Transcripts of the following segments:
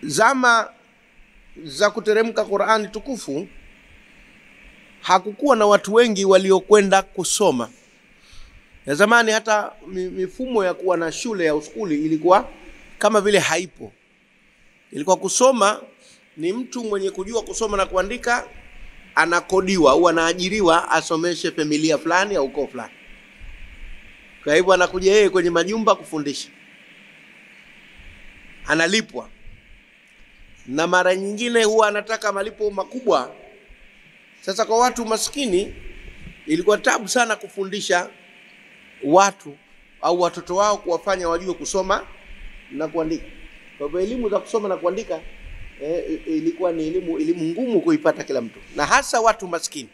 Zama za kuteremka Qur'ani tukufu hakukuwa na watu wengi waliokwenda kusoma. Na zamani hata mifumo ya kuwa na shule ya uskuli ilikuwa kama vile haipo. Ilikuwa kusoma ni mtu mwenye kujua kusoma na kuandika anakodiwa au anaajiriwa asomeshe familia fulani au ukoo fulani. Kwa hivyo anakuja yeye kwenye majumba kufundisha. Analipwa. Na mara nyingine huwa anataka malipo makubwa. Sasa kwa watu maskini ilikuwa tabu sana kufundisha watu au watoto wao kuwafanya wajue kusoma na kuandika. Kwa hivyo elimu za kusoma na kuandika ilikuwa ni elimu ngumu kuipata kila mtu, na hasa watu maskini.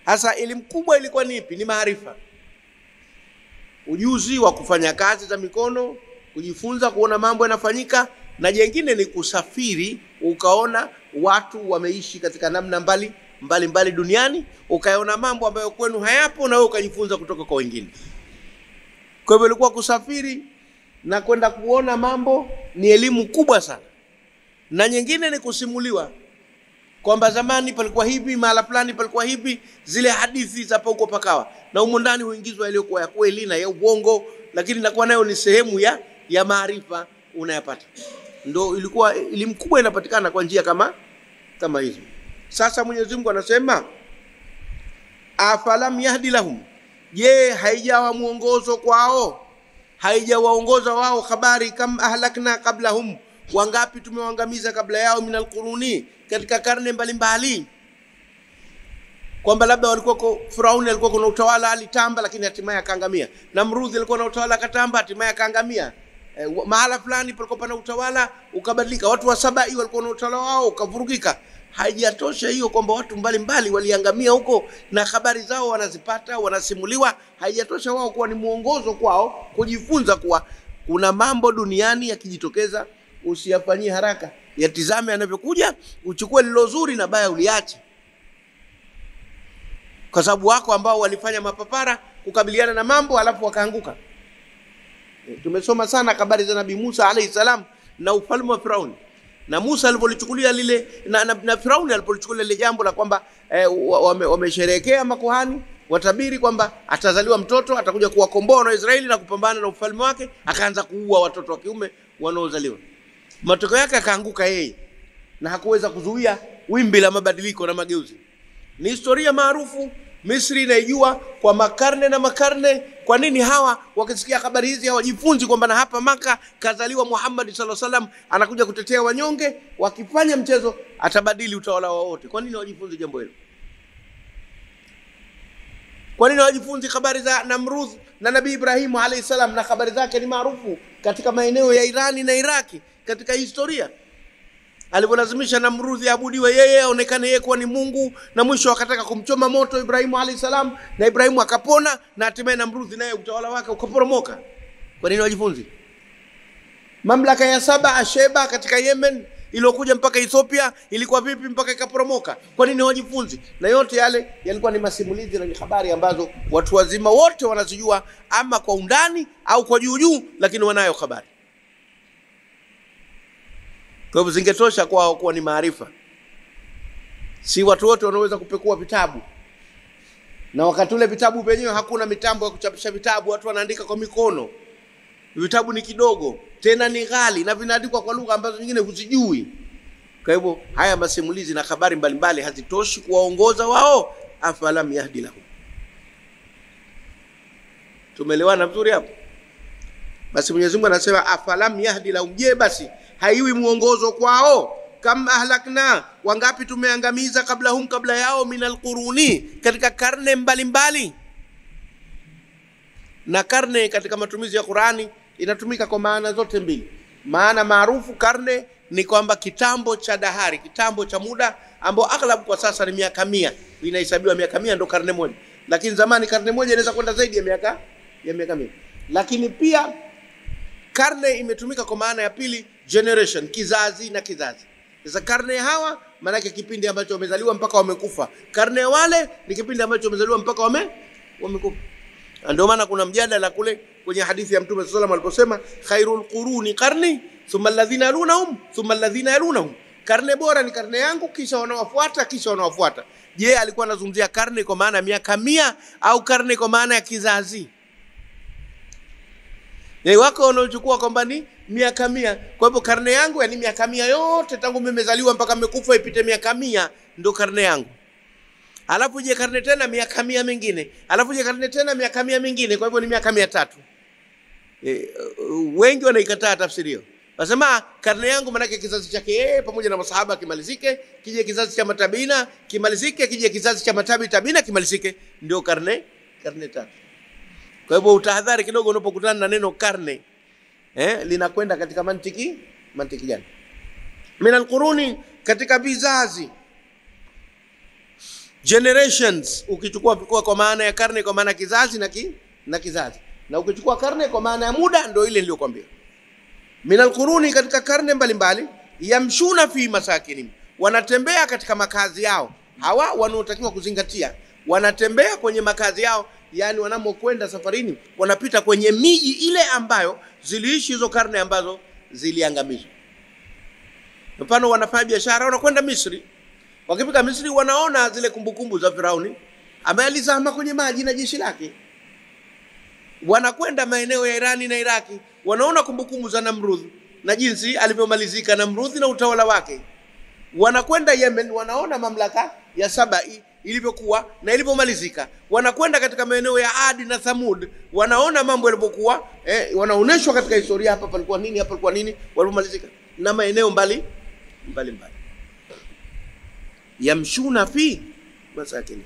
Hasa elimu kubwa ilikuwa ni ipi? Ni maarifa, ujuzi wa kufanya kazi za mikono, kujifunza kuona mambo yanafanyika, na jengine ni kusafiri ukaona watu wameishi katika namna mbali duniani, ukaona mambo ambayo kwenu hayapo na wewe ukajifunza kutoka kwa wengine. Kwa hivyo ilikuwa kusafiri na kwenda kuona mambo ni elimu kubwa sana. Na nyingine ni kusimuliwa kwamba zamani palikuwa hivi, mahala fulani palikuwa hivi, zile hadithi za pauko pakawa. Na humo ndani huingizwa yaliyokuwa ya kweli na ya uongo, lakini inakuwa nayo ni sehemu ya maarifa unayapata. Ndio ilikuwa elimu kubwa inapatikana kwa njia kama hizo. Sasa Mwenyezi Mungu anasema afalam yahdi lahum, je, haijawa muongozo kwao, haijawaongoza wao habari kam ahlakna qablahum, wangapi tumewaangamiza kabla yao, minal quruni, katika karne mbalimbali. Kwamba labda walikuwa Firauni alikuwa kuna utawala alitamba lakini hatimaye akaangamia. Namrudhi alikuwa na utawala akatamba hatimaye akaangamia. Mahala fulani palikuwa pana utawala ukabadilika. Watu wa Sabai walikuwa na utawala wao ukavurugika. Haijatosha hiyo kwamba watu mbalimbali waliangamia huko na habari zao wanazipata, wanasimuliwa. Haijatosha wao kuwa ni muongozo kwao kujifunza kuwa kuna mambo duniani yakijitokeza usiyafanyie haraka, yatizame yanavyokuja, uchukue lilo zuri na baya uliache. Kwa sababu wako ambao walifanya mapapara kukabiliana na mambo alafu wakaanguka. Tumesoma sana habari za Nabii Musa alayhi salam na ufalme wa Firauni. Na Musa alipolichukulia lile na Firauni alipolichukulia lile jambo la kwamba wamesherehekea makuhani watabiri kwamba atazaliwa mtoto atakuja kuwakomboa na Israeli na kupambana na ufalme wake, akaanza kuua watoto wa kiume wanaozaliwa. Matokeo yake akaanguka yeye na hakuweza kuzuia wimbi la mabadiliko na mageuzi. Ni historia maarufu, Misri inaijua kwa makarne na makarne. Kwa nini hawa wakisikia habari hizi hawajifunzi kwamba na hapa Maka kazaliwa Muhammad sallallahu alaihi wasallam anakuja kutetea wanyonge, wakifanya mchezo atabadili utawala wao wote? Kwa nini hawajifunzi jambo hilo? Kwa nini hawajifunzi habari za Namrudh na Nabii Ibrahim alayhi salam, na habari zake ni maarufu katika maeneo ya Irani na Iraki katika historia? Alipolazimisha Namrudh abudiwe yeye, aonekane yeye kuwa ni Mungu, na mwisho akataka kumchoma moto Ibrahim alayhi salam, na Ibrahim akapona, na hatimaye Namrudh naye utawala wake ukaporomoka. Kwa nini wajifunzi? Mamlaka ya Saba Sheba katika Yemen iliyokuja mpaka Ethiopia ilikuwa vipi mpaka ikaporomoka? Kwa nini wajifunzi? Na yote yale yalikuwa ni masimulizi na ni habari ambazo watu wazima wote wanazijua, ama kwa undani au kwa juu, lakini wanayo habari. Kwa hivyo zingetosha kwao kuwa ni maarifa. Si watu wote wanaweza kupekua vitabu. Na wakati ule vitabu wenyewe hakuna mitambo ya kuchapisha vitabu, watu wanaandika kwa mikono. Vitabu ni kidogo, tena ni ghali, na vinaandikwa kwa lugha ambazo nyingine huzijui. Kwa hivyo haya masimulizi na habari mbalimbali hazitoshi kuwaongoza wao. Afalam yahdi lahum. Tumeelewana vizuri hapo? Basi Mwenyezi Mungu anasema afalam yahdi lahum, je, basi haiwi muongozo kwao, kama ahlakna, wangapi tumeangamiza kabla yao, minal quruni, katika karne mbalimbali. Na karne katika matumizi ya Qur'ani inatumika kwa maana zote mbili. Maana maarufu karne ni kwamba kitambo cha dahari, kitambo cha muda ambao aghlabu kwa sasa ni miaka 100, inahesabiwa miaka 100 ndo karne moja. Lakini zamani karne moja inaweza kwenda zaidi ya miaka 100. Lakini pia karne imetumika kwa maana ya pili, generation, kizazi na kizazi. Sasa karne hawa maana yake kipindi ambacho wamezaliwa mpaka wamekufa. Karne wale ni kipindi ambacho wamezaliwa mpaka wamekufa. Ndio maana kuna mjadala kule kwenye hadithi ya Mtume sallallahu alaihi wasallam aliposema khairul quruni qarni thumma alladhina yalunahum thumma alladhina yalunahum. Karne bora ni karne yangu, kisha wanawafuata, kisha wanawafuata. Je, alikuwa anazungumzia karne kwa maana ya miaka 100 au karne kwa maana ya kizazi? Wako wanaochukua kwamba ni miaka 100. Kwa hivyo karne yangu yani miaka 100 yote tangu mimi nimezaliwa mpaka nimekufa ipite miaka 100 ndio karne yangu. Alafu je karne tena miaka 100 mingine. Alafu je karne tena miaka 100 mingine, kwa hivyo ni miaka 300. Wengi wanaikataa tafsiri hiyo. Wasema karne yangu maana kizazi chake pamoja na masahaba kimalizike, kije kizazi cha matabina kimalizike, kije kizazi cha tabiina kimalizike, ndio karne 3. Kwa hivyo utahadhari kidogo unapokutana na neno karne. Linakwenda katika mantiki gani? Min alquruni, katika vizazi. Generations ukichukua kwa maana ya karne kwa maana kizazi na kizazi. Na ukichukua karne kwa maana ya muda ndio ile niliyokuambia. Min alquruni, katika karne mbalimbali, yamshuna fi masakinim, wanatembea katika makazi yao. Hawa wanaotakiwa kuzingatia, wanatembea kwenye makazi yao, yani wanamokwenda safarini wanapita kwenye miji ile ambayo ziliishi hizo karne ambazo ziliangamizwa. Mfano wanafanya biashara, wanakwenda Misri. Wakifika Misri wanaona zile kumbukumbu za Firauni ambaye alizama kwenye maji na jeshi lake. Wanakwenda maeneo ya Irani na Iraki, wanaona kumbukumbu za Namrud na jinsi alivyomalizika Namrud na utawala wake. Wanakwenda Yemen, wanaona mamlaka ya Sabai ilivyokuwa na ilivyomalizika. Wanakwenda katika maeneo ya Adi na Thamud, wanaona mambo yalivyokuwa, wanaoneshwa katika historia, hapa palikuwa nini, hapa palikuwa nini, walipomalizika, na maeneo mbali. Yamshuna fi masakini.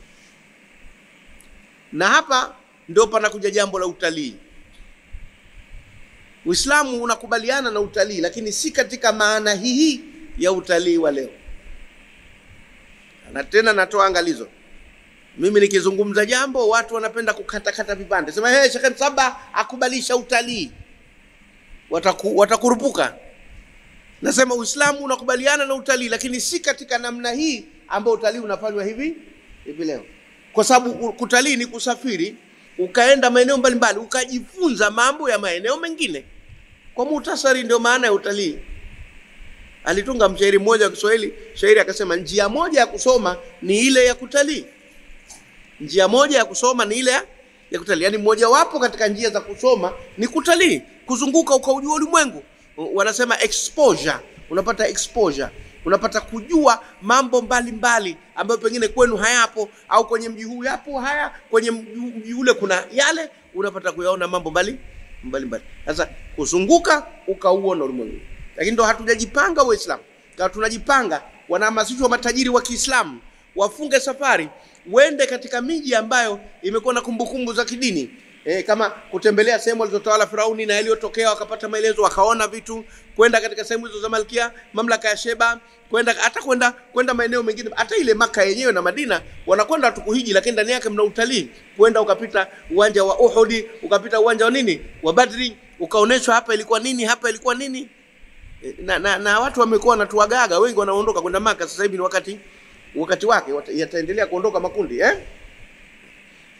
Na hapa ndio panakuja jambo la utalii. Uislamu unakubaliana na utalii, lakini si katika maana hii ya utalii wa leo. Na tena natoa angalizo. Mimi nikizungumza jambo watu wanapenda kukata vipande. Sema Sheikh Msaba akubalisha utalii. Watakurupuka. Nasema Uislamu unakubaliana na utalii, lakini si katika namna hii ambayo utalii unafanywa hivi leo. Kwa sababu kutalii ni kusafiri, ukaenda maeneo mbalimbali, ukajifunza mambo ya maeneo mengine. Kwa muhtasari ndio maana ya utalii. Alitunga mshairi mmoja wa Kiswahili, shairi akasema njia moja ya kusoma ni ile ya kutalii. Njia moja ya kusoma ni ile ya kutalii. Yaani mmoja wapo katika njia za kusoma ni kutalii, kuzunguka ukaujua ulimwengu. Wanasema exposure, unapata exposure. Unapata kujua mambo mbalimbali ambayo pengine kwenu hayapo, au kwenye mji huu yapo haya, kwenye mji ule kuna yale, unapata kuyaona mambo mbalimbali. Sasa kuzunguka ukauona ulimwengu. Lakini ndo hatujajipanga Waislamu. Kama tunajipanga, wanahamasishwa matajiri wa Kiislamu wafunge safari, wende katika miji ambayo imekuwa na kumbukumbu za kidini. Kama kutembelea sehemu alizotawala Firauni na yaliyotokea, wakapata maelezo, wakaona vitu, kwenda katika sehemu hizo za Malkia, mamlaka ya Sheba, kwenda maeneo mengine, hata ile Maka yenyewe na Madina, wanakwenda watu kuhiji, lakini ndani yake mna utalii. Kwenda ukapita uwanja wa Uhud, ukapita uwanja wa nini? Wa Badri, ukaoneshwa hapa ilikuwa nini, hapa ilikuwa nini. Na watu wamekuwa wanatuagaga, wengi wanaondoka kwenda Maka. Sasa hivi ni wakati wake, yataendelea kuondoka makundi.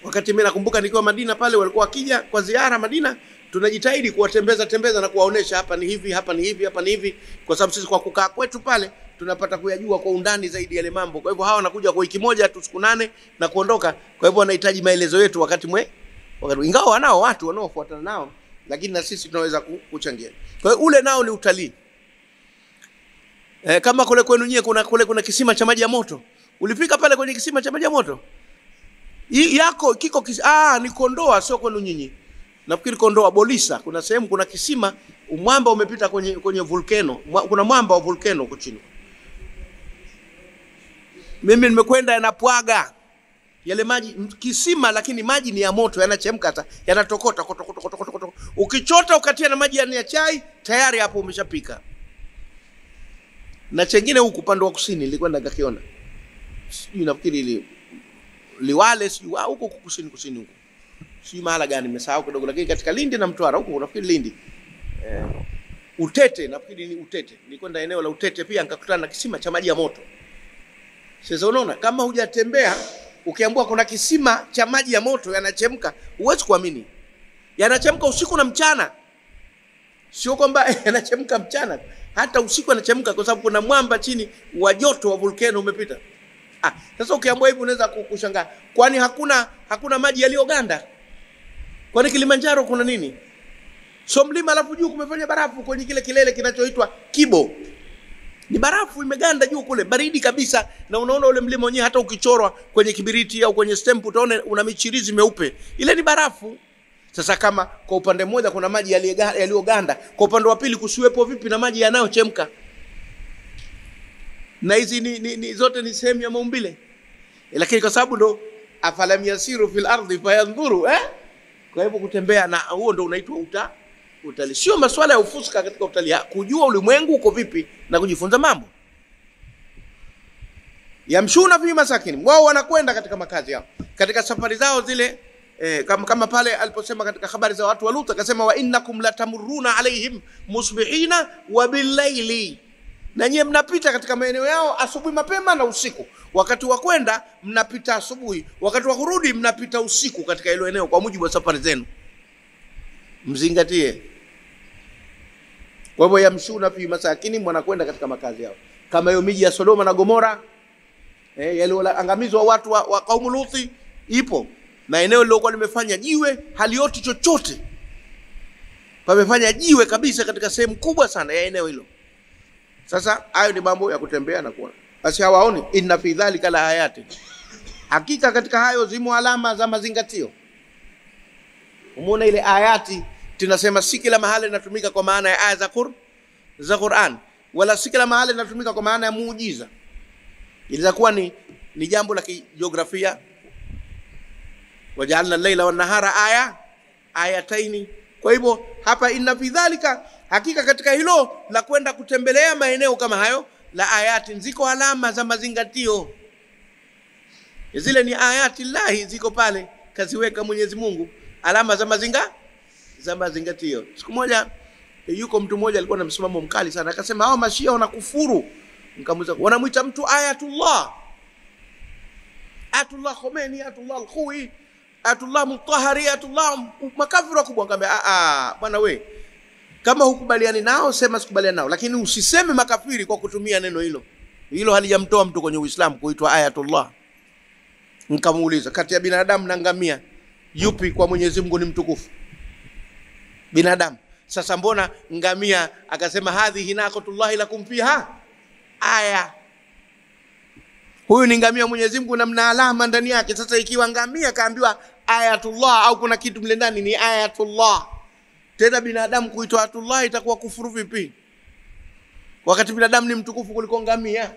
Wakati mimi nakumbuka nikiwa Madina pale, walikuwa wakija kwa ziara Madina, tunajitahidi kuwatembeza na kuwaonesha hapa ni hivi, hapa ni hivi, hapa ni hivi, kwa sababu sisi kwa kukaa kwetu pale tunapata kuyajua kwa undani zaidi yale mambo. Kwa hivyo hawa wanakuja kwa wiki moja tu, siku 8 na kuondoka. Kwa hivyo wanahitaji maelezo yetu wakati ingawa wanao watu wanaofuatana nao, lakini na sisi tunaweza kuchangia. Kwa hiyo ule nao ni utalii. Kama kule kwenu nyie kuna kisima cha maji ya moto. Ulifika pale kwenye kisima cha maji ya moto? Yako kiko ni Kondoa, sio kwenu nyinyi. Nafikiri Kondoa Bolisa, kuna sehemu kuna kisima, mwamba umepita kwenye volcano. Kuna mwamba wa volcano huko chini. Mimi nimekwenda, yanapwaga yale maji kisima, lakini maji ni ya moto, yanachemka hata yanatokota. Ukichota ukatia na maji ya chai, tayari hapo umeshapika. Na chengine huku upande wa kusini nilikwenda nikakiona. Sijui nafikiri Liwale, sijui huko kusini huko. Sijui mahala gani nimesahau kidogo, lakini katika Lindi na Mtwara huko nafikiri Lindi. Utete, nafikiri ni Utete. Nilikwenda eneo la Utete pia nikakutana na kisima cha maji ya moto. Sasa unaona kama hujatembea ukiambiwa kuna kisima cha maji ya moto yanachemka, huwezi kuamini. Yanachemka usiku na mchana. Sio kwamba anachemka mchana, hata usiku anachemka, kwa sababu kuna mwamba chini wa joto wa volcano umepita. Sasa ukiambiwa hivi unaweza kushangaa, kwani hakuna maji yaliyoganda? Kwani Kilimanjaro kuna nini? So mlima alafu juu kumefanya barafu kwenye kile kilele kinachoitwa Kibo. Ni barafu imeganda juu kule, baridi kabisa, na unaona ule mlima wenyewe hata ukichorwa kwenye kibiriti au kwenye stamp utaona una michirizi meupe. Ile ni barafu. Sasa kama kwa upande mmoja kuna maji yaliyoganda, kwa upande wa pili kusiwepo vipi na maji yanayochemka? Na hizi ni zote ni sehemu ya maumbile. Lakini kwa sababu ndo afalam yasiru fil ardi fayandhuru, kwa hivyo kutembea, na huo ndo unaitwa utalii. Sio masuala ya ufuska katika utalii, kujua ulimwengu uko vipi na kujifunza mambo. Yamshuna fi masakin, wao wanakwenda katika makazi yao, katika safari zao zile. Kama pale aliposema katika habari za watu wa Lut, akasema wa innakum latamurruna alaihim musbihina wa billaili, na nyie mnapita katika maeneo yao asubuhi mapema na usiku. Wakati wa kwenda mnapita asubuhi, wakati wa kurudi mnapita usiku katika hilo eneo, kwa mujibu wa safari zenu. Mzingatie. Kwa hivyo yamshuna fi masakini, wanakwenda katika makazi yao, kama hiyo miji ya Sodoma na Gomora yalioangamizwa watu wa kaumu Luthi, ipo na eneo lilokuwa limefanya jiwe halioti chochote, pamefanya jiwe kabisa katika sehemu kubwa sana ya eneo hilo. Sasa hayo ni mambo ya kutembea na kuona. Basi hawaoni, inna fi dhalika la ayati, hakika katika hayo zimo alama za mazingatio. Umeona ile ayati, tunasema si kila mahali inatumika kwa maana ya aya za Qur'an, wala si kila mahali inatumika kwa maana ya muujiza. Inaweza kuwa ni jambo la kijiografia, waja'alna al-laila wan-nahara ayataini. Kwa hivyo hapa inna fi dhalika, hakika katika hilo la kwenda kutembelea maeneo kama hayo, la ayati, ziko alama za mazingatio. Zile ni ayati llahi, ziko pale kaziweka Mwenyezi Mungu, alama za mazingatio. Siku moja yuko mtu mmoja alikuwa na msimamo mkali sana, akasema hao mashia wanakufuru. Nikamuuliza, wanamuita mtu ayatullah Khomeini, ayatullah al-Khuwi, ayatullah Mutahhari, ayatullah makafiri wakubwa. Nikamwambia bwana we, kama hukubaliani nao sema sikubaliani nao, lakini usiseme makafiri kwa kutumia neno hilo. Hilo halijamtoa mtu kwenye Uislamu kuitwa ayatullah. Nikamuuliza, kati ya binadamu na ngamia yupi kwa Mwenyezi Mungu ni mtukufu? Binadamu. Sasa mbona ngamia akasema hadhihi naqatullahi lakum fiha aya? Huyu ni ngamia Mwenyezi Mungu na mna alama ndani yake. Sasa ikiwa ngamia kaambiwa ayatullah au kuna kitu mle ndani ni ayatullah, tena binadamu kuitwa ayatullah itakuwa kufuru vipi, wakati binadamu ni mtukufu kuliko ngamia?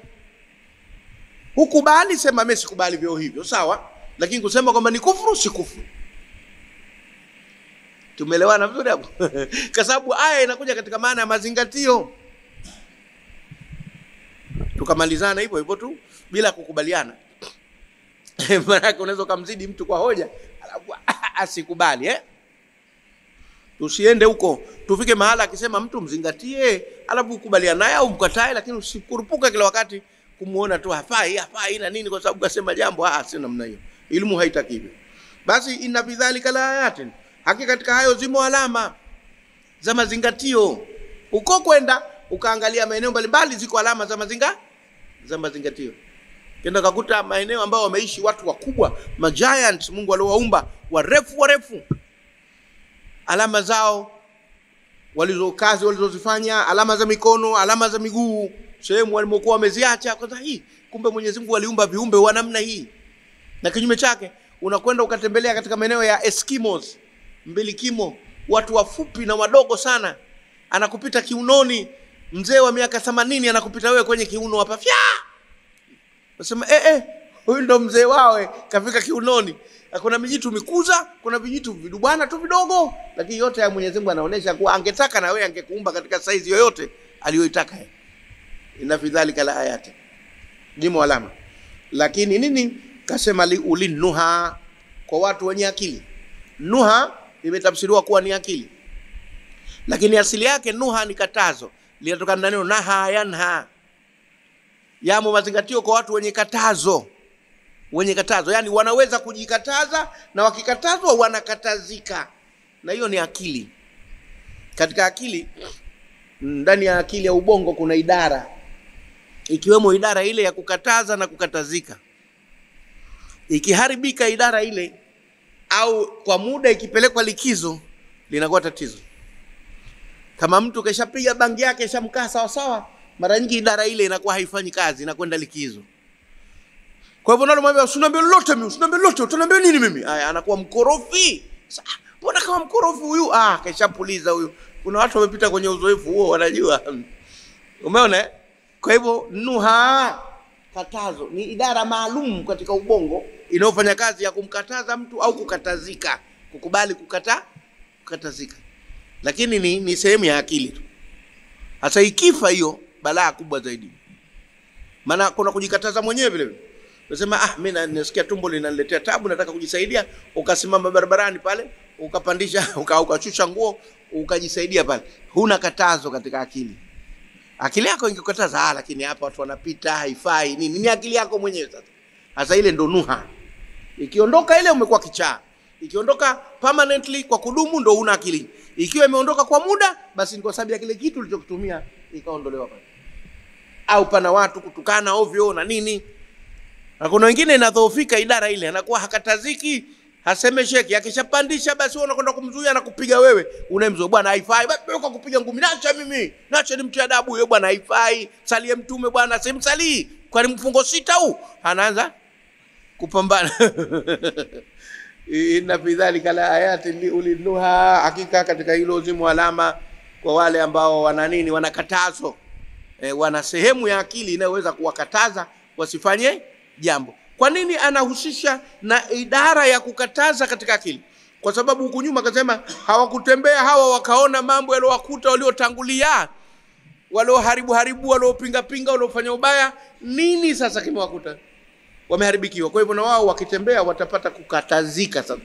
Hukubali, sema mimi sikubali vyo hivyo, sawa, lakini kusema kwamba ni kufuru si kufuru. Tumeelewana vizuri hapo? Kwa sababu aya inakuja katika maana ya mazingatio. Tukamalizana hivyo hivyo tu bila kukubaliana. Maana unaweza kumzidi mtu kwa hoja alafu asikubali, Tusiende huko, tufike mahala akisema mtu mzingatie alafu ukubaliana naye au mkatae, lakini usikurupuka kila wakati kumuona tu hafai na nini kwa sababu kasema jambo. Si namna hiyo, elimu haitaki hivyo. Basi inna fi dhalika la ayatin, hakika katika hayo zimo alama za mazingatio. Uko kwenda ukaangalia maeneo mbalimbali, ziko alama za mazingatio. Kenda kakuta maeneo ambao wameishi watu wakubwa, giants, Mungu aliowaumba, warefu, alama zao walizozifanya, alama za mikono, alama za miguu, sehemu walimokuwa wameziacha. Kwanza hii kumbe Mwenyezi Mungu aliumba viumbe wa namna hii. Na kinyume chake unakwenda ukatembelea katika maeneo ya Eskimos, mbilikimo, watu wafupi na wadogo sana, anakupita kiunoni. Mzee wa miaka 80 anakupita wewe kwenye kiuno hapa, unasema huyu ndo mzee wao, kafika kiunoni. Kuna mijitu mikuza, kuna vijitu vidubana tu vidogo, lakini yote ya Mwenyezi Mungu anaonesha kuwa angetaka na wewe angekuumba katika size yoyote aliyoitaka. Inna fi dhalika la ayati, dimo alama. Lakini nini? Kasema ulinuha, kwa watu wenye akili. Nuha imetafsiriwa kuwa ni akili, lakini asili yake nuha ni katazo, linatokana na neno naha yanha. Yamo mazingatio kwa watu wenye katazo, yani wanaweza kujikataza na wakikatazwa wanakatazika, na hiyo ni akili. Katika akili, ndani ya akili ya ubongo kuna idara, ikiwemo idara ile ya kukataza na kukatazika. Ikiharibika idara ile, au kwa muda ikipelekwa likizo, linakuwa tatizo. Kama mtu keshapiga bangi yake shamkaa sawa sawa, mara nyingi idara ile inakuwa haifanyi kazi, inakwenda likizo. Kwa hivyo nalo mwambie usiniambie lolote mimi, usiniambie lolote, utaniambia nini mimi? Haya, anakuwa mkorofi. Mbona kama mkorofi huyu? Keshapuliza huyu. Kuna watu wamepita kwenye uzoefu huo, wanajua. Umeona? Kwa hivyo nuha, katazo, ni idara maalum katika ubongo inayofanya kazi ya kumkataza mtu au kukatazika, kukubali kukatazika. Lakini ni sehemu ya akili tu. Hasa ikifa hiyo, balaa kubwa zaidi. Maana kuna kujikataza mwenyewe vile vile. Unasema mimi nasikia tumbo linaniletea tabu, nataka kujisaidia, ukasimama barabarani pale, ukapandisha ukachusha nguo, ukajisaidia pale. Huna katazo katika akili. Akili yako ingekataza, lakini hapa watu wanapita, haifai nini. Ni akili yako mwenyewe sasa. Sasa ile ndo nuha. Ikiondoka ile umekuwa kichaa. Ikiondoka permanently kwa kudumu ndo una akili. Ikiwa imeondoka kwa muda, basi ni kwa sababu ya kile kitu ulichokutumia ikaondolewa pale. Au pana watu kutukana ovyo na nini. Na kuna wengine inadhoofika idara ile, anakuwa hakataziki, hasemesheki. Akishapandisha basi wewe unakwenda kumzuia na kupiga wewe. Unamzuia, bwana haifai. Basi wewe kupiga ngumi, naacha mimi. Naacha nimtie adabu wewe, bwana haifai. Salie mtume bwana, simsalii. Kwani mfungo 6 huu? Anaanza kupambana. Inna fi dhalika la ayatin liulil nuha. Hakika katika hilo zimo alama kwa wale ambao wana nini, wanakatazo. Wana sehemu ya akili inayoweza kuwakataza wasifanye jambo. Kwa nini anahusisha na idara ya kukataza katika akili? Kwa sababu huku nyuma akasema hawakutembea hawa wakaona mambo yaliowakuta waliotangulia, walioharibu, waliopinga, waliofanya ubaya. Nini sasa kimewakuta? Wameharibikiwa. Kwa hivyo na wao wakitembea watapata kukatazika sasa.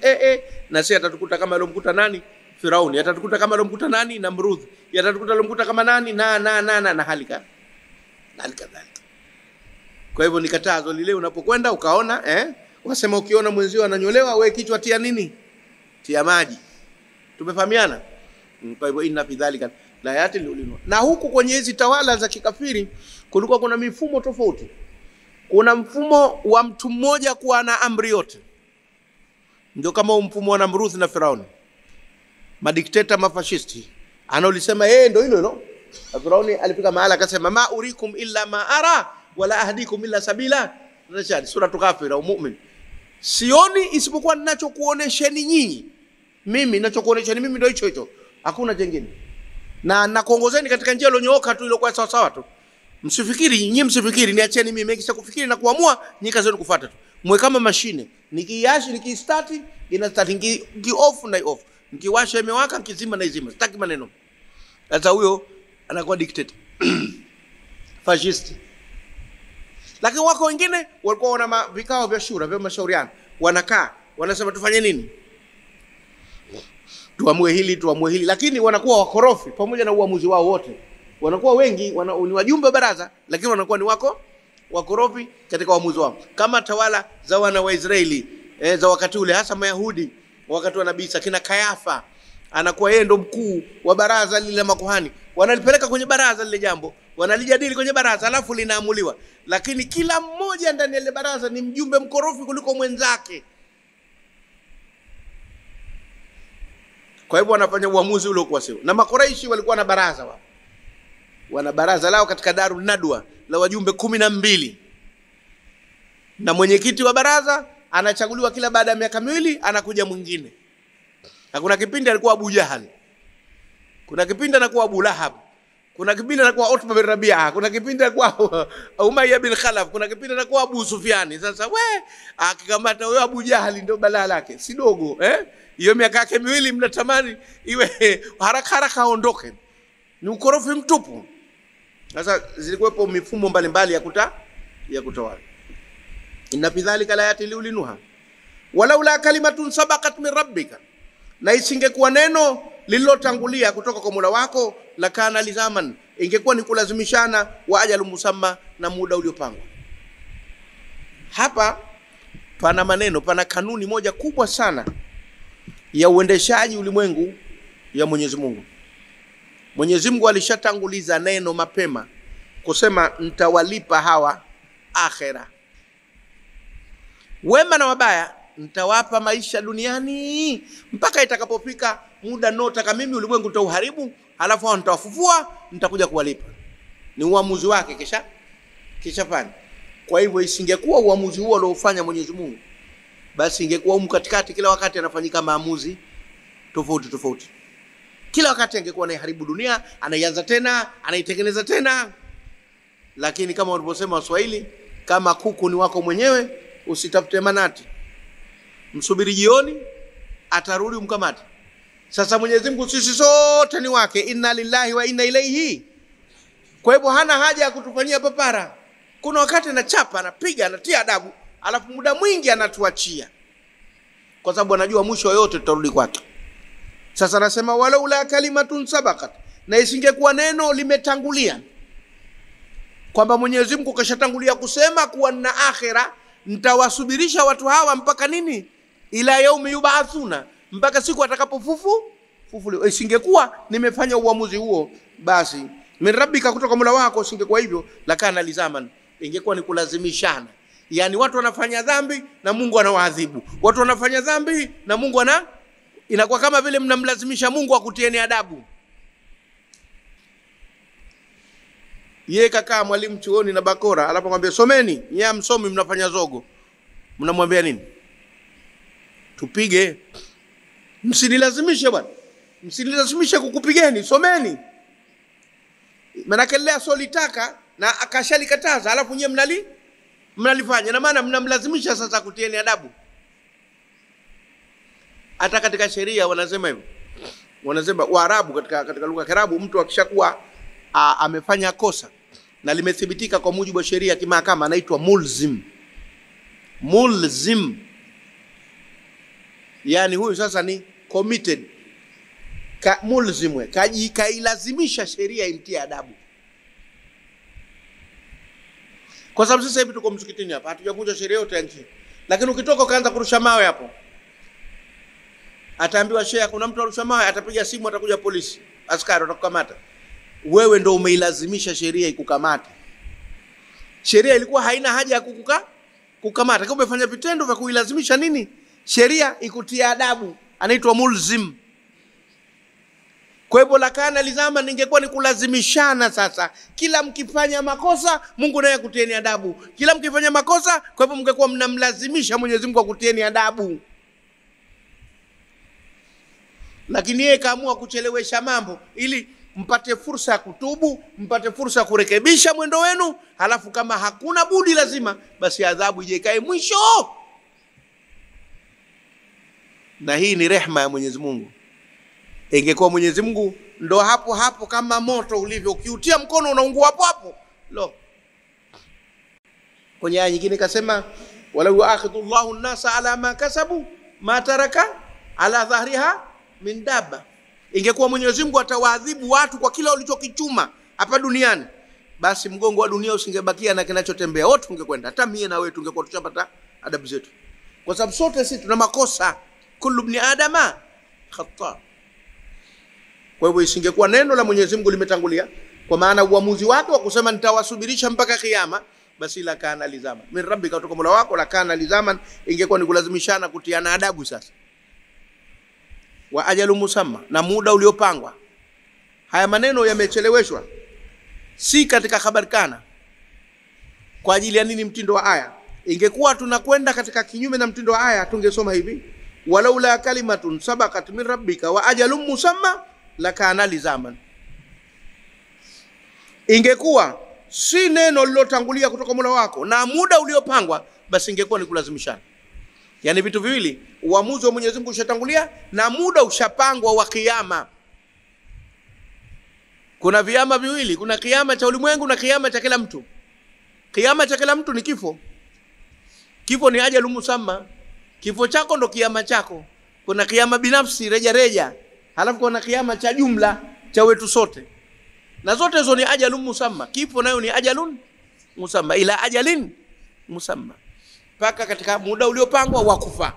Na sisi atatukuta kama alomkuta nani? Firauni. Atatukuta kama alomkuta nani? Namrud. Atatukuta alomkuta kama nani? Na halika. Kwa hivyo ni katazo lile, unapokwenda ukaona wasema ukiona mwenzio ananyolewa, wewe kichwa tia nini? Tia maji. Tumefahamiana? Kwa hivyo inna fi dhalika la ayatin liulil nuha. Na huku kwenye hizi tawala za kikafiri kulikuwa kuna mifumo tofauti. Kuna mfumo wa mtu mmoja kuwa na amri yote. Ndio kama mfumo wa Namrud na Firauni. Madikteta mafashisti. Anaolisema ndio hilo. Firauni alifika mahali akasema ma urikum illa ma ara wala ahdikum illa sabila rashad, sura Ghafir au Mu'min. Sioni isipokuwa ninachokuonesheni nyinyi. Mimi ninachokuonesheni mimi ndio hicho. Hakuna jingine. Na nakuongozeni katika njia iliyonyooka tu, iliyokuwa sawa sawa tu. Msifikiri, niacheni mimi nikisha kufikiri na kuamua, nyinyi kazi kufuata tu. Mwe kama mashine. Nikistart ina start, niki off na off. Nikiwasha imewaka, nikizima na izima. Sitaki maneno. Sasa huyo anakuwa dictator. Fascist. Lakini wako wengine walikuwa wana vikao vya shura, vya mashauriano. Wanakaa, wanasema tufanye nini? Tuamue hili, lakini wanakuwa wakorofi pamoja na uamuzi wao wote. Wanakuwa wengi, ni wajumbe baraza, lakini wanakuwa ni wakorofi katika uamuzi wao. Kama tawala za wana wa Israeli, za wakati ule, hasa Mayahudi, wakati wa Nabii Isa, kina Kayafa, anakuwa yeye ndo mkuu wa baraza lile la makuhani. Wanalipeleka kwenye baraza lile jambo, wanalijadili kwenye baraza, alafu linaamuliwa. Lakini kila mmoja ndani ya ile baraza ni mjumbe mkorofi kuliko mwenzake. Kwa hivyo wanafanya uamuzi ule kwa sio. Na Makuraishi walikuwa na baraza wao. Wana baraza lao katika Darul Nadwa la wajumbe 12. Na mwenyekiti wa baraza anachaguliwa kila baada ya miaka 2, anakuja mwingine. Na kuna kipindi alikuwa Abu Jahal. Kuna kipindi anakuwa Abu Lahab. Kuna kipindi anakuwa Utba bin Rabi'a. Kuna kipindi anakuwa Umayya bin Khalaf. Kuna kipindi anakuwa Abu Sufyan. Sasa akikamata wewe Abu Jahal ndio balaa lake. Si dogo, hiyo miaka yake 2 mnatamani iwe haraka aondoke. Ni ukorofi mtupu. Sasa zilikuwepo mifumo mbalimbali ya kutawala. Inna fi dhalika la ayatin liulil nuha. Walaula kalimatun sabaqat min rabbika, na isingekuwa neno lililotangulia kutoka kwa Mola wako, la kana lizaman, ingekuwa ni kulazimishana, wa ajalu musamma, na muda uliopangwa. Hapa pana kanuni moja kubwa sana ya uendeshaji ulimwengu ya Mwenyezi Mungu. Mwenyezi Mungu alishatanguliza neno mapema kusema nitawalipa hawa akhera. Wema na wabaya nitawapa maisha duniani mpaka itakapofika muda notaka mimi ulimwengu nitauharibu, halafu hao nitawafufua, nitakuja kuwalipa. Ni uamuzi wake kisha fanya. Kwa hivyo isingekuwa uamuzi huo aliofanya Mwenyezi Mungu, basi ingekuwa katikati kila wakati anafanyika maamuzi tofauti. Kila wakati angekuwa anaharibu dunia, anaianza tena, anaitengeneza tena. Lakini kama walivyosema Waswahili, kama kuku ni wako mwenyewe, usitafute manati. Msubiri jioni, atarudi umkamate. Sasa Mwenyezi Mungu sisi sote ni wake, inna lillahi wa inna ilaihi. Kwa hivyo hana haja ya kutufanyia papara. Kuna wakati anachapa, anapiga, anatia adabu, alafu muda mwingi anatuachia. Kwa sababu anajua mwisho yote tutarudi kwake. Sasa anasema walaula kalimatun sabaqat, na isingekuwa neno limetangulia. Kwamba Mwenyezi Mungu kashatangulia kusema kuwa na akhera, nitawasubirisha watu hawa mpaka nini? Ila yaumi yub'athuna, mpaka siku atakapofufuliwa. Isingekuwa nimefanya uamuzi huo, basi min rabbika, kutoka Mola wako, isingekuwa hivyo, lakana lizaman, ingekuwa ni kulazimishana. Yani watu wanafanya dhambi na Mungu anawaadhibu. Watu wanafanya dhambi na Mungu inakuwa kama vile mnamlazimisha Mungu akutieni adabu. Yeye kakaa mwalimu chuoni na bakora, alafu mwambie someni, nyinyi msomi mnafanya zogo. Mnamwambia nini? Tupige. Msinilazimishe bwana. Msinilazimishe kukupigeni, someni. Maana kelea solitaka na akashalikataza, alafu nyinyi mnalifanya, na maana mnamlazimisha sasa kutieni adabu. Hata katika sheria wanasema hivyo. Wanasema Waarabu, katika lugha ya Kiarabu, mtu akishakuwa amefanya kosa na limethibitika kwa mujibu wa sheria kimahakama, anaitwa mulzim. Mulzim, yani huyu sasa ni committed. Mulzim, kailazimisha sheria imtie adabu. Kwa sababu sasa hivi tuko msikitini hapa, hatujakunja sheria yote ya nchi. Lakini ukitoka ukaanza kurusha mawe hapo, ataambiwa shehe kuna mtu arusha mawe, atapiga simu, atakuja polisi, askari watakukamata. Wewe ndo umeilazimisha sheria ikukamate. Sheria ilikuwa haina haja ya kukamata. Kama umefanya vitendo vya kuilazimisha nini? Sheria ikutia adabu, anaitwa mulzim. Kwa hivyo lakana lizama, ningekuwa ni kulazimishana sasa. Kila mkifanya makosa, Mungu naye akutieni adabu. Kila mkifanya makosa, kwa hivyo mngekuwa mnamlazimisha Mwenyezi Mungu akutieni adabu. Lakini yeye kaamua kuchelewesha mambo ili mpate fursa ya kutubu, mpate fursa ya kurekebisha mwendo wenu, halafu kama hakuna budi lazima, basi adhabu ije ikae mwisho. Na hii ni rehema ya Mwenyezi Mungu. Ingekuwa Mwenyezi Mungu ndo hapo kama moto ulivyo, ukiutia mkono unaungua hapo. Kwenye aya nyingine kasema walau akhidullahu an-nasa ala ma kasabu ma taraka ala dhahriha min dabba. Ingekuwa Mwenyezi Mungu atawaadhibu watu kwa kila walichokichuma hapa duniani, basi mgongo wa dunia usingebakia na kinachotembea, wote tungekwenda. Hata mimi na wewe tungekuwa tuchapata adabu zetu, kwa sababu sote sisi tuna makosa. Kullu ibn adama khata. Kwa hivyo isingekuwa neno la Mwenyezi Mungu limetangulia, kwa maana uamuzi wake wa kusema nitawasubirisha mpaka kiyama, basi la kana lizama min rabbika, kutoka Mola wako, la kana lizaman, ingekuwa ni kulazimishana kutiana adabu. Sasa wa ajalu musamma, na muda uliopangwa. Haya maneno yamecheleweshwa, si katika habari kana. Kwa ajili ya nini? Mtindo wa aya. Ingekuwa tunakwenda katika kinyume na mtindo wa aya, tungesoma hivi walaula kalimatun sabaqat min rabbika wa ajalun musamma lakana lizaman. Ingekuwa si neno lilotangulia kutoka Mola wako na muda uliopangwa, basi ingekuwa ni kulazimishana. Yani vitu viwili, uamuzi wa Mwenyezi Mungu ushatangulia na muda ushapangwa wa kiyama. Kuna viyama viwili, kuna kiyama cha ulimwengu na kiyama cha kila mtu. Kiyama cha kila mtu ni kifo. Kifo ni ajalu musamma. Kifo chako ndo kiyama chako. Kuna kiyama binafsi reja, halafu kuna kiyama cha jumla cha wetu sote. Na zote hizo ni ajalun musamma. Kifo nayo ni ajalun musamma, ila ajalin musamma, paka katika muda uliopangwa wa kufa.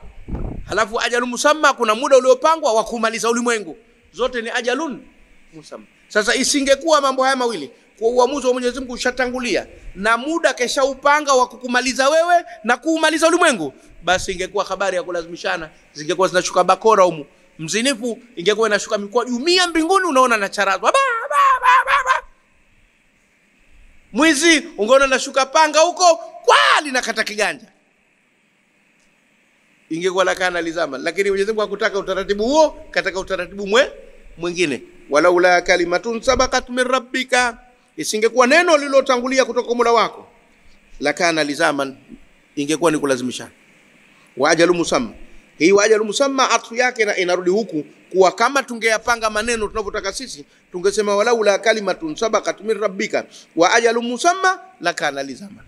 Halafu ajalun musamma, kuna muda uliopangwa wa kumaliza ulimwengu. Zote ni ajalun musamma. Sasa isingekuwa mambo haya mawili, kwa uamuzi wa Mwenyezi Mungu ushatangulia na muda kesha upanga wa kukumaliza wewe na kuumaliza ulimwengu, basi ingekuwa habari ya kulazimishana, zingekuwa zinashuka bakora humu. Mzinifu ingekuwa inashuka mikoa jumia mbinguni, unaona na charazwa mwizi ungeona nashuka panga huko kwali na kata kiganja, ingekuwa lakana lizama. Lakini Mwenyezi Mungu hakutaka utaratibu huo, kataka utaratibu mwingine. Walaula kalimatun sabaqat min rabbika, isingekuwa neno lililotangulia kutoka kwa Mola wako, lakana lizaman, ingekuwa ni kulazimishana. Wa ajalu musamma, hii wa ajalu musamma atfu yake na inarudi huku kuwa kama tungeyapanga maneno tunavyotaka sisi, tungesema walaula kalimatun sabaqat min rabbika wa ajalu musamma lakana lizaman.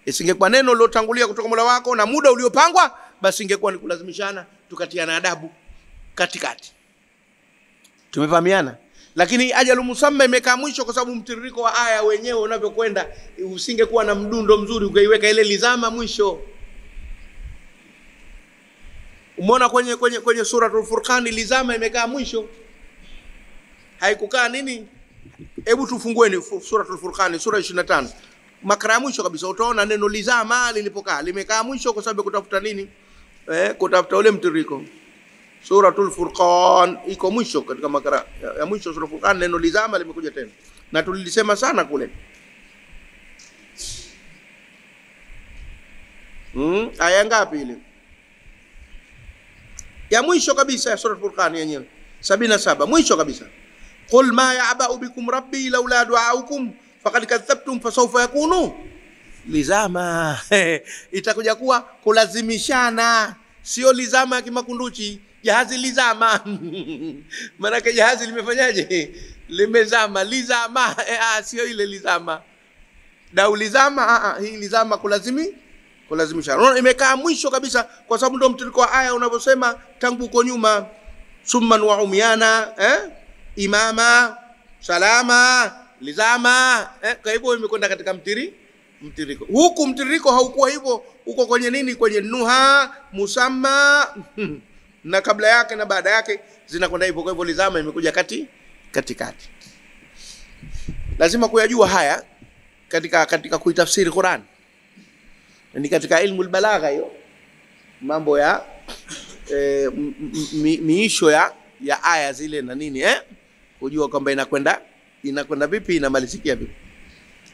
Isingekuwa neno lilotangulia kutoka Mola wako na muda uliopangwa, basi ingekuwa ni kulazimishana, tukatiana adabu katikati. Tumefahamiana? Lakini ajalu musamma imekaa mwisho kwa sababu mtiririko wa aya wenyewe unavyokwenda, usingekuwa na mdundo mzuri ukaiweka ile lizama mwisho. Umeona kwenye suratul Furqan lizama imekaa mwisho, haikukaa nini? Hebu tufungueni suratul Furqan sura 25 makra ya mwisho kabisa, utaona neno lizama lilipokaa limekaa mwisho kwa sababu kutafuta nini? Kutafuta ule mtiririko. Suratul Furqan iko mwisho katika makra ya mwisho. Suratul Furqan neno lizama limekuja tena, na tulilisema sana kule. Aya ngapi ile? Ya mwisho kabisa ya suratul Furqan yenyewe 77, mwisho kabisa. Qul ma ya'ba'u bikum rabbi laula du'aukum faqad kadhabtum fasawfa yakunu lizama. Itakuja kuwa kulazimishana, sio lizama ya kimakunduchi. Jahazi lizama. Maana jahazi limefanyaje? Limezama. Lizama sio ile lizama. Dau lizama, hii lizama kulazimishana. Unaona imekaa mwisho kabisa kwa sababu ndio mtiririko wa aya unavyosema tangu huko nyuma. Summan wa umyana, imama, salama, lizama. Kwa hivyo imekwenda katika mtiririko. Huku mtiririko haukuwa hivyo, uko kwenye nini? Kwenye nuha, musamma na kabla yake na baada yake zinakwenda hivyo. Kwa hivyo lizama imekuja katikati. Lazima kuyajua haya katika kuitafsiri Qur'an. Ni katika ilmu albalagha hiyo, mambo ya miisho ya aya zile na nini, kujua kwamba inakwenda vipi, inamalizikia vipi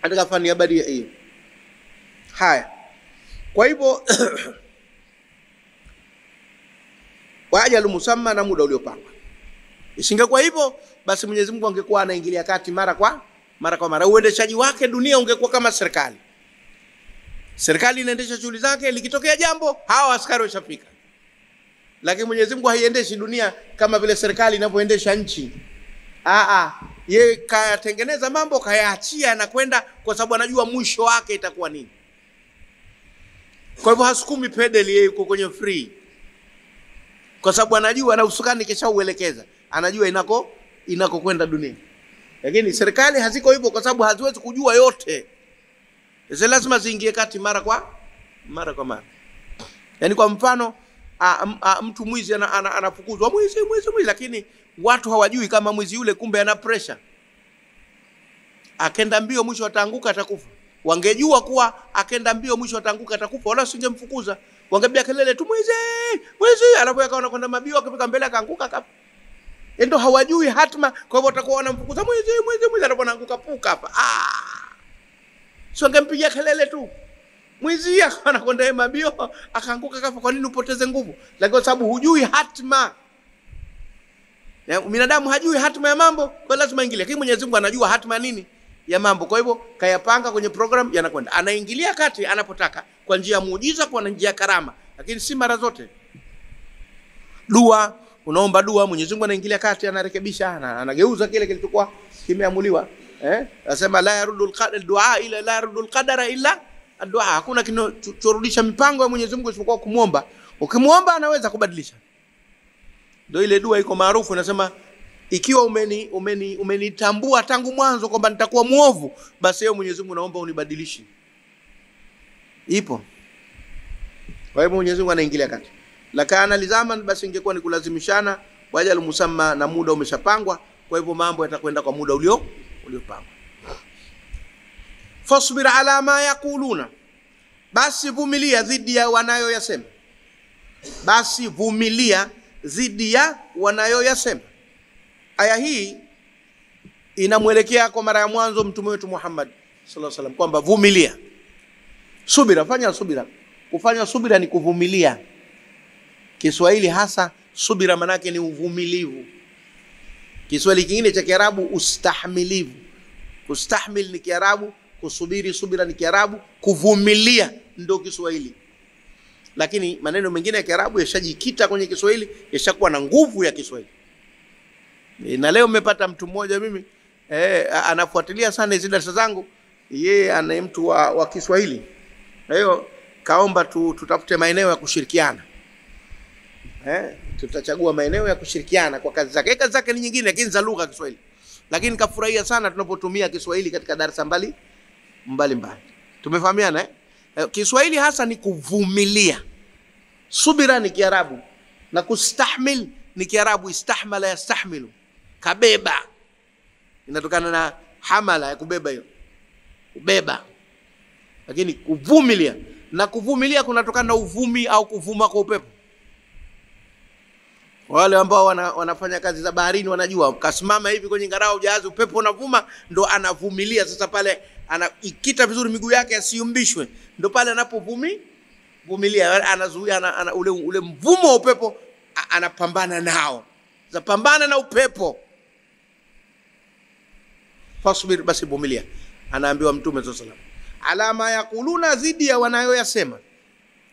katika fani ya badia hiyo. Haya, kwa hivyo wa ajalu musamma na muda uliopangwa. Isingekuwa hivyo, basi Mwenyezi Mungu angekuwa anaingilia kati mara kwa mara. Uendeshaji wake dunia ungekuwa kama serikali. Serikali inaendesha shughuli zake, likitokea jambo hawa askari washafika. Lakini Mwenyezi Mungu haiendeshi dunia kama vile serikali inavyoendesha nchi. Yeye kayatengeneza mambo, kayaachia na kwenda, kwa sababu anajua mwisho wake itakuwa nini. Kwa hivyo hasukumi pedali, yeye yuko kwenye free, kwa sababu anajua na usukani kisha uelekeza, anajua inako kwenda dunia. Lakini serikali haziko hivyo kwa sababu haziwezi kujua yote. Sasa lazima ziingie kati mara kwa mara. Yaani kwa mfano mtu mwizi anafukuzwa, mwizi, lakini watu hawajui kama mwizi yule kumbe ana pressure. Akenda mbio mwisho ataanguka, atakufa. Wangejua kuwa akenda mbio mwisho ataanguka, atakufa, wala singemfukuza. Wangebia kelele tu mwizi, alafu akaona kwenda mabio, akifika mbele akaanguka kafa. Ndio hawajui hatma, kwa hivyo watakuwa wanamfukuza mwizi, anapoanguka puka hapa. Sio ngempigia kelele tu. Mwizi anakwenda mabio akaanguka kafa. Kwa nini upoteze nguvu? Lakini kwa sababu hujui hatma. Binadamu hajui hatma ya mambo, kwa lazima ingilie. Lakini Mwenyezi Mungu anajua hatma nini ya mambo. Kwa hivyo kayapanga kwenye program, yanakwenda. Anaingilia kati anapotaka kwa njia ya muujiza, kwa njia ya karama, lakini si mara zote. Dua, unaomba dua, Mwenyezi Mungu anaingilia kati, anarekebisha, anageuza kile kilichokuwa kimeamuliwa. Nasema la yarudul dua ila la yarudul qadara illa addu'a. Hakuna kinachorudisha mipango ya Mwenyezi Mungu isipokuwa kumuomba. Ukimuomba anaweza kubadilisha. Ndio ile dua iko maarufu, nasema ikiwa umenitambua tangu mwanzo kwamba nitakuwa muovu, basi wewe Mwenyezi Mungu naomba unibadilishe. Ipo. Kwa hivyo Mwenyezi Mungu anaingilia kati. Lakana lizaman, basi ingekuwa ni kulazimishana, wajal musamma na muda umeshapangwa. Kwa hivyo mambo yatakwenda kwa muda uliopangwa. Fasbir ala ma yaquluna, basi vumilia dhidi ya wanayoyasema. Basi vumilia dhidi ya wanayoyasema. Aya hii inamwelekea kwa mara ya mwanzo mtume wetu Muhammad sallallahu alaihi wasallam kwamba vumilia. Subira, fanya subira. Kufanya subira ni kuvumilia. Kiswahili hasa subira manake ni uvumilivu. Kiswahili kingine cha Kiarabu ustahimilivu. Kustahimil ni Kiarabu, kusubiri subira ni Kiarabu, kuvumilia ndio Kiswahili. Lakini maneno mengine ya Kiarabu yashajikita kwenye Kiswahili, yashakuwa na nguvu ya Kiswahili. Na leo nimepata mtu mmoja mimi anafuatilia sana hizo darasa zangu, yeye ana mtu wa Kiswahili. Kwa hiyo kaomba tutafute maeneo ya kushirikiana. Tutachagua maeneo ya kushirikiana kwa kazi zake. Kazi zake ni nyingine lakini za lugha ya Kiswahili. Lakini kafurahia sana tunapotumia Kiswahili katika darasa mbali. Tumefahamiana Kiswahili hasa ni kuvumilia. Subira ni Kiarabu na kustahmil ni Kiarabu, istahmala yastahmilu. Kabeba. Inatokana na hamala ya kubeba hiyo. Kubeba. Lakini kuvumilia, na kuvumilia kunatokana na uvumi au kuvuma kwa upepo. Wale ambao wanafanya kazi za baharini wanajua, kasimama hivi kwenye ngarao jahazi, upepo unavuma, ndo anavumilia. Sasa pale anaikita vizuri miguu yake asiyumbishwe, ndo pale anapovumilia, anazuia ule mvumo wa upepo, anapambana nao. Zapambana na upepo. Fasbir, basi vumilia. Anaambiwa Mtume sallallahu alaihi wasallam alama yaquluna, dhidi ya wanayoyasema.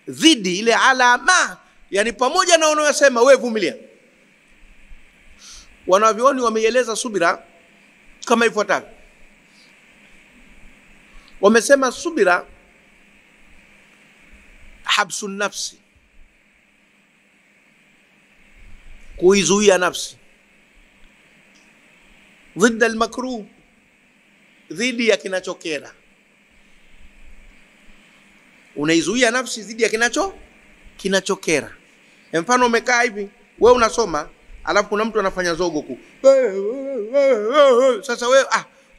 Dhidi ile alama, yani pamoja na wanayoyasema wewe vumilia. Wanavyoni wameieleza subira kama ifuatavyo. Wamesema subira habsun nafsi, kuizuia nafsi, dhidi al-makruh, dhidi ya kinachokera. Unaizuia nafsi dhidi ya kinachokera. Mfano umekaa hivi, wewe unasoma, alafu kuna mtu anafanya zogo ku. Sasa wewe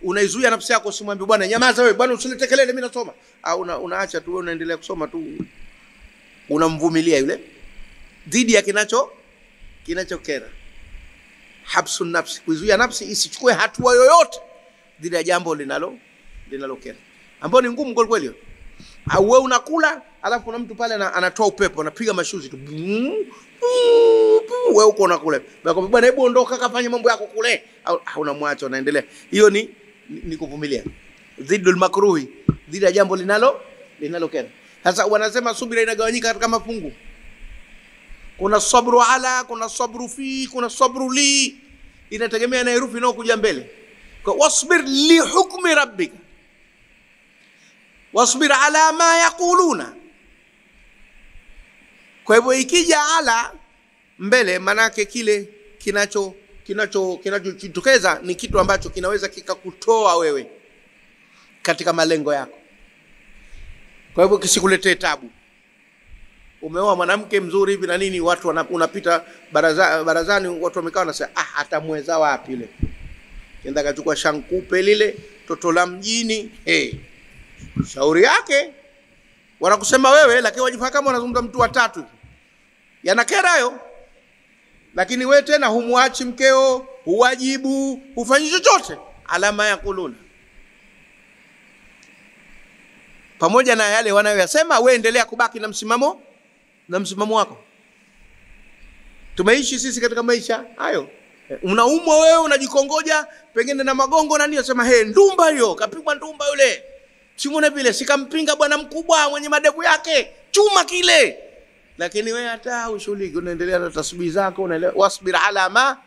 unaizuia nafsi yako, usimwambie bwana nyamaza wewe, bwana usilete kelele mimi nasoma. Unaacha tu, wewe unaendelea kusoma tu. Unamvumilia yule dhidi ya kinachokera. Habsun nafsi, kuizuia nafsi isichukue hatua yoyote dhidi ya jambo linalokera, ambao ni ngumu kweli kweli. Au wewe unakula, alafu kuna mtu pale anatoa upepo, anapiga mashuzi tu. Wewe uko unakula. Bwana hebu ondoka kafanye mambo yako kule. Au unamwacha unaendelea. Hiyo ni kuvumilia. Dhidul makruhi, dhidi ya jambo linalokera. Sasa wanasema subira inagawanyika katika mafungu. Kuna sabru ala, kuna sabru fi, kuna sabru li. Inategemea na herufi inayokuja mbele. Kwa wasbir li hukmi rabbika, wasbir ala ma yaquluna. Kwa hivyo ikija ala mbele, manake kile kinachojitokeza ni kitu ambacho kinaweza kikakutoa wewe katika malengo yako. Kwa hivyo kisikuletee tabu. Umeoa mwanamke mzuri hivi na nini, watu unapita barazani, watu wamekaa wanasema atamweza wapi ile. Kenda kachukua shankupe lile toto la mjini, shauri yake. Wanakusema wewe, lakini wajifanya kama wanazungumza mtu wa tatu. Yanakera hayo. Lakini wewe tena humwachi mkeo, huwajibu, hufanyi chochote. Alama yaquluna. Pamoja na yale wanayoyasema, wewe endelea kubaki na msimamo wako. Tumeishi sisi katika maisha hayo. Unaumwa wewe, unajikongoja pengine na magongo na nini, unasema ndumba hiyo, kapigwa ndumba yule. Simone vile sikampinga bwana mkubwa mwenye madevu yake, chuma kile. Lakini wewe hata ushughuliki, unaendelea na tasbihi zako, unaelewa. Wasbir ala ma